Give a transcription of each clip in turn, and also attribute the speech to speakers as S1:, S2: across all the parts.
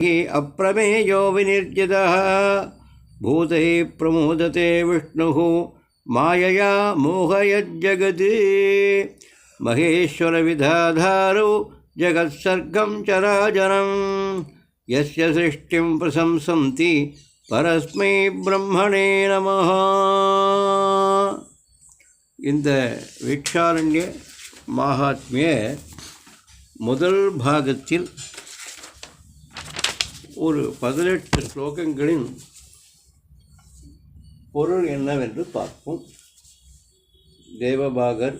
S1: अप्रमेयो विनिर्जितः भूतैः प्रमोदते विष्णुः मायया मोहयज्जगत् महेश्वरविधाधारो जगत्सर्गं चराचरं यस्य सृष्टिं प्रशंसन्ति परस्मै ब्रह्मणे नमः. இந்த விக்ஷாரண்ய மகாத்மிய முதல் பாகத்தில் ஒரு 18 ஸ்லோகங்களின் பொருள் என்னவென்று பார்ப்போம். தேவபாகர்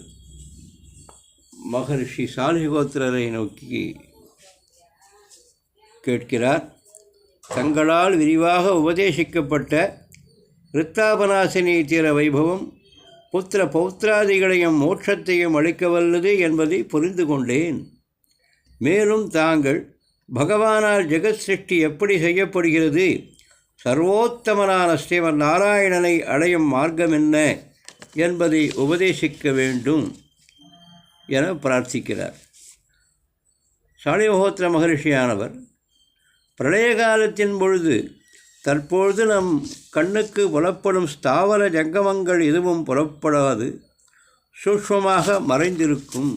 S1: மகர்ஷி சாலிஹோத்திரரை நோக்கி கேட்கிறார். தங்களால் விரிவாக உபதேசிக்கப்பட்ட ரித்தாபநாசினி தீர வைபவம் புத்திர பௌத்திராதிகளையும் மோட்சத்தையும் அளிக்க வல்லது என்பதை புரிந்து கொண்டேன். மேலும் தாங்கள் பகவானால் ஜெகத் சிருஷ்டி எப்படி செய்யப்படுகிறது, சர்வோத்தமனான ஸ்ரீமன் நாராயணனை அடையும் மார்க்கம் என்ன என்பதை உபதேசிக்க வேண்டும் என பிரார்த்திக்கிறார். சாலிஹோத்திர மகரிஷியானவர் பிரளய காலத்தின் பொழுது தற்பொழுது நம் கண்ணுக்கு புலப்படும் ஸ்தாவர ஜங்கமங்கள் எதுவும் புலப்படாது சூக்ஷ்மமாக மறைந்திருக்கும்.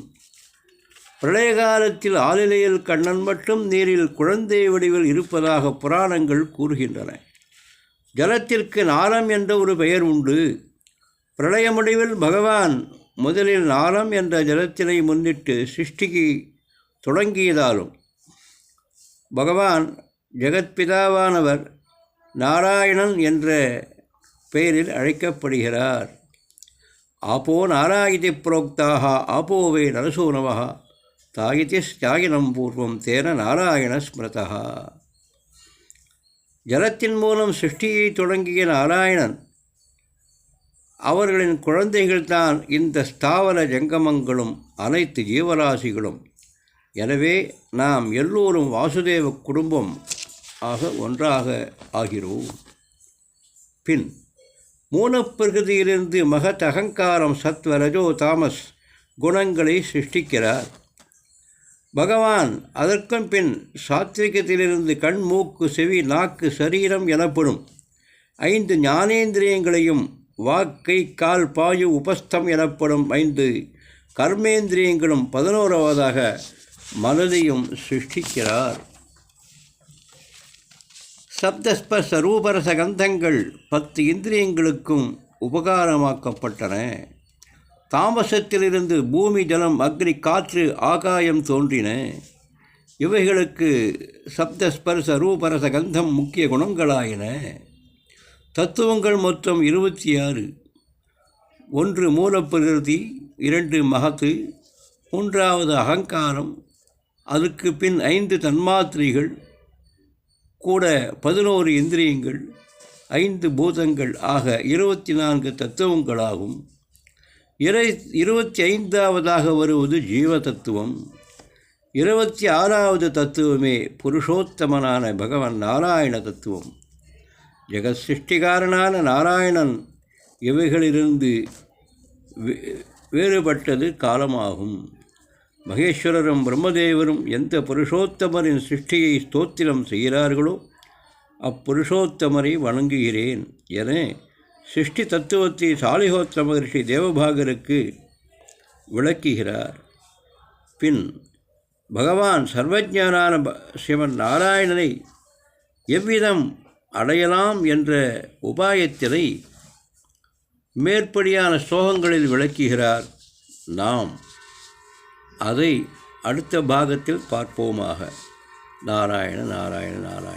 S1: பிரளய காலத்தில் ஆளிலையில் கண்ணன் மட்டும் நீரில் குழந்தை வடிவில் இருப்பதாக புராணங்கள் கூறுகின்றன. ஜலத்திற்கு நாளம் என்ற ஒரு பெயர் உண்டு. பிரளய முடிவில் பகவான் முதலில் நாளம் என்ற ஜலத்தினை முன்னிட்டு சிருஷ்டிக்கு தொடங்கியதாலும் பகவான் ஜெகத்பிதாவானவர் நாராயணன் என்ற பெயரில் அழைக்கப்படுகிறார். ஆப்போ நாராயிதி புரோக்தாக ஆப்போவே நரசோ நமः தாயிதி ஸ்யாயினம் பூர்வம் தேன நாராயண ஸ்மிருதா. ஜலத்தின் மூலம் சிருஷ்டியை தொடங்கிய நாராயணன் அவர்களின் குழந்தைகள்தான் இந்த ஸ்தாவர ஜங்கமங்களும் அனைத்து ஜீவராசிகளும். எனவே நாம் எல்லோரும் வாசுதேவ குடும்பம் ஆக ஒன்றாக ஆகிறோம். பின் மூலப்பிரகிருதியிலிருந்து மகத் அகங்காரம் சத்வரஜோ தாமஸ் குணங்களை சிருஷ்டிக்கிறார். பகவான் அதற்கும் பின் சாத்விகத்திலிருந்து கண் மூக்கு செவி நாக்கு சரீரம் எனப்படும் 5 ஞானேந்திரியங்களையும் வாக்கை கால் பாயு உபஸ்தம் எனப்படும் 5 கர்மேந்திரியங்களும் 11வதாக மனதையும் சிருஷ்டிக்கிறார். சப்தஸ்பர்ஷ ரூபரச கந்தங்கள் 10 இந்திரியங்களுக்கும் உபகாரமாக்கப்பட்டன. தாமசத்திலிருந்து பூமி ஜலம் அக்னி காற்று ஆகாயம் தோன்றின. இவைகளுக்கு சப்தஸ்பர்ஷ ரூபரச கந்தம் முக்கிய குணங்களாயின. தத்துவங்கள் மொத்தம் 26. 1 மூலப்பிரகிருதி, 2 மகத்து, 3வது அகங்காரம், அதுக்கு பின் 5 தன்மாத்திரைகள் கூட 11 இந்திரியங்கள், 5 பூதங்கள் ஆக 24 தத்துவங்களாகும். 25வதாக வருவது ஜீவ தத்துவம். 26வது தத்துவமே புருஷோத்தமனான பகவான் நாராயண தத்துவம். ஜெகத் சிருஷ்டிகாரனான நாராயணன் இவைகளிலிருந்து வேறுபட்டது காலமாகும். மகேஸ்வரரும் பிரம்மதேவரும் எந்த புருஷோத்தமரின் சிருஷ்டியை ஸ்தோத்திரம் செய்கிறார்களோ அப்புருஷோத்தமரை வணங்குகிறேன் என சிருஷ்டி தத்துவத்தை சாலிஹோத்திர மகர்ஷி தேவபாகருக்கு விளக்குகிறார். பின் பகவான் சர்வஜனான சிவன் நாராயணனை எவ்விதம் அடையலாம் என்ற உபாயத்தினை மேற்படியான ஸ்லோகங்களில் விளக்குகிறார். நாம் அதை அடுத்த பாகத்தில் பார்ப்போமாக. நாராயண நாராயண நாராயண.